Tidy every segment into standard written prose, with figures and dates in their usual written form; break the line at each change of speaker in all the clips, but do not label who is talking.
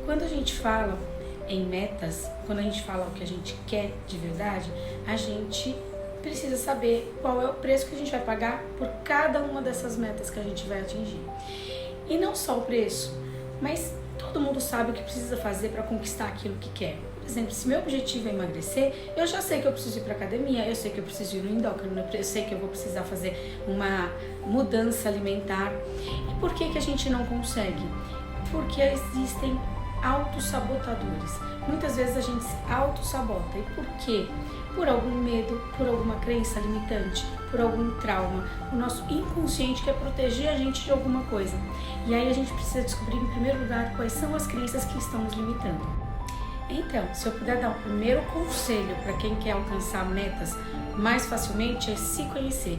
Quando a gente fala em metas, quando a gente fala o que a gente quer de verdade, a gente precisa saber qual é o preço que a gente vai pagar por cada uma dessas metas que a gente vai atingir. E não só o preço, mas todo mundo sabe o que precisa fazer para conquistar aquilo que quer. Por exemplo, se meu objetivo é emagrecer, eu já sei que eu preciso ir para academia, eu sei que eu preciso ir no endócrino, eu sei que eu vou precisar fazer uma mudança alimentar. E por que a gente não consegue? Porque existem autossabotadores. Muitas vezes a gente se autossabota. E por quê? Por algum medo, por alguma crença limitante, por algum trauma. O nosso inconsciente quer proteger a gente de alguma coisa. E aí a gente precisa descobrir, em primeiro lugar, quais são as crenças que estão nos limitando. Então, se eu puder dar um primeiro conselho para quem quer alcançar metas mais facilmente, é se conhecer.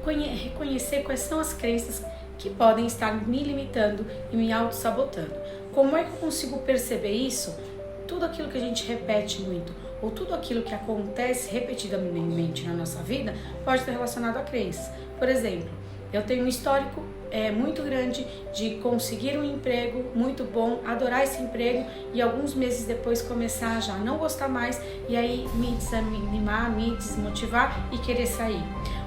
Reconhecer quais são as crenças que podem estar me limitando e me auto-sabotando. Como é que eu consigo perceber isso? Tudo aquilo que a gente repete muito, ou tudo aquilo que acontece repetidamente na nossa vida, pode estar relacionado a crenças. Por exemplo, eu tenho um histórico muito grande de conseguir um emprego muito bom, adorar esse emprego e alguns meses depois começar a já não gostar mais e aí me desanimar, me desmotivar e querer sair.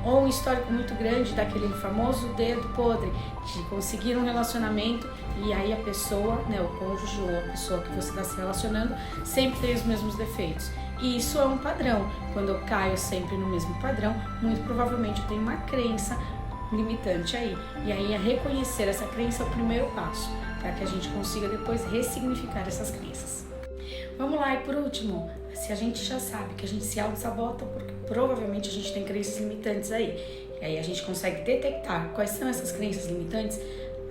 Ou um histórico muito grande daquele famoso dedo podre, de conseguir um relacionamento e aí a pessoa, o cônjuge ou a pessoa que você está se relacionando sempre tem os mesmos defeitos. E isso é um padrão. Quando eu caio sempre no mesmo padrão, muito provavelmente eu tenho uma crença limitante aí. E aí a reconhecer essa crença é o primeiro passo, para que a gente consiga depois ressignificar essas crenças. Vamos lá, e por último, se a gente já sabe que a gente se auto-sabota, porque provavelmente a gente tem crenças limitantes aí, e aí a gente consegue detectar quais são essas crenças limitantes,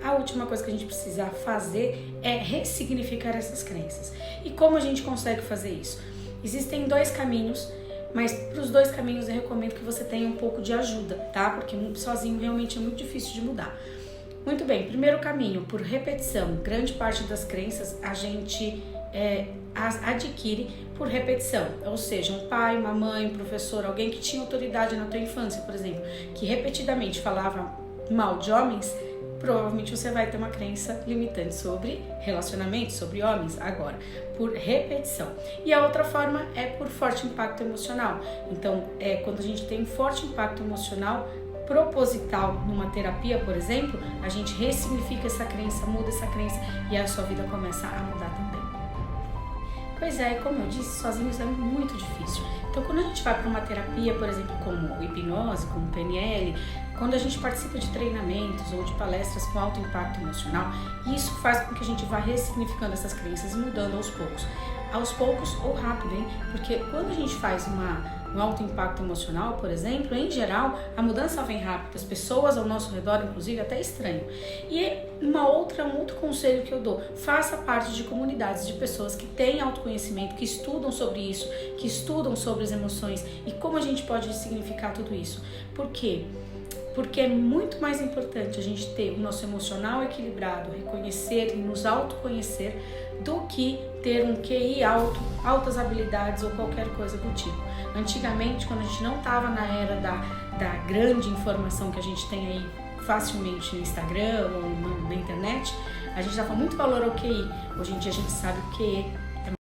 a última coisa que a gente precisa fazer é ressignificar essas crenças. E como a gente consegue fazer isso? Existem dois caminhos, mas para os dois caminhos eu recomendo que você tenha um pouco de ajuda, tá? Porque sozinho realmente é muito difícil de mudar. Muito bem, primeiro caminho, por repetição. Grande parte das crenças a gente adquire por repetição. Ou seja, um pai, uma mãe, um professor, alguém que tinha autoridade na tua infância, por exemplo, que repetidamente falava mal de homens, provavelmente você vai ter uma crença limitante sobre relacionamentos, sobre homens, agora, por repetição. E a outra forma é por forte impacto emocional. Então, quando a gente tem um forte impacto emocional proposital numa terapia, por exemplo, a gente ressignifica essa crença, muda essa crença e a sua vida começa a mudar também. Pois é, como eu disse, sozinhos é muito difícil. Então, quando a gente vai para uma terapia, por exemplo, como hipnose, como PNL, quando a gente participa de treinamentos ou de palestras com alto impacto emocional, isso faz com que a gente vá ressignificando essas crenças e mudando aos poucos. Aos poucos ou rápido, hein? Porque quando a gente faz um alto impacto emocional, por exemplo, em geral, a mudança vem rápido, as pessoas ao nosso redor, inclusive, até estranham. E um outro conselho que eu dou, faça parte de comunidades de pessoas que têm autoconhecimento, que estudam sobre isso, que estudam sobre as emoções e como a gente pode ressignificar tudo isso. Por quê? Porque é muito mais importante a gente ter o nosso emocional equilibrado, reconhecer e nos autoconhecer, do que ter um QI alto, altas habilidades ou qualquer coisa do tipo. Antigamente, quando a gente não estava na era da grande informação que a gente tem aí facilmente no Instagram ou na internet, a gente dava muito valor ao QI. Hoje em dia a gente sabe o QE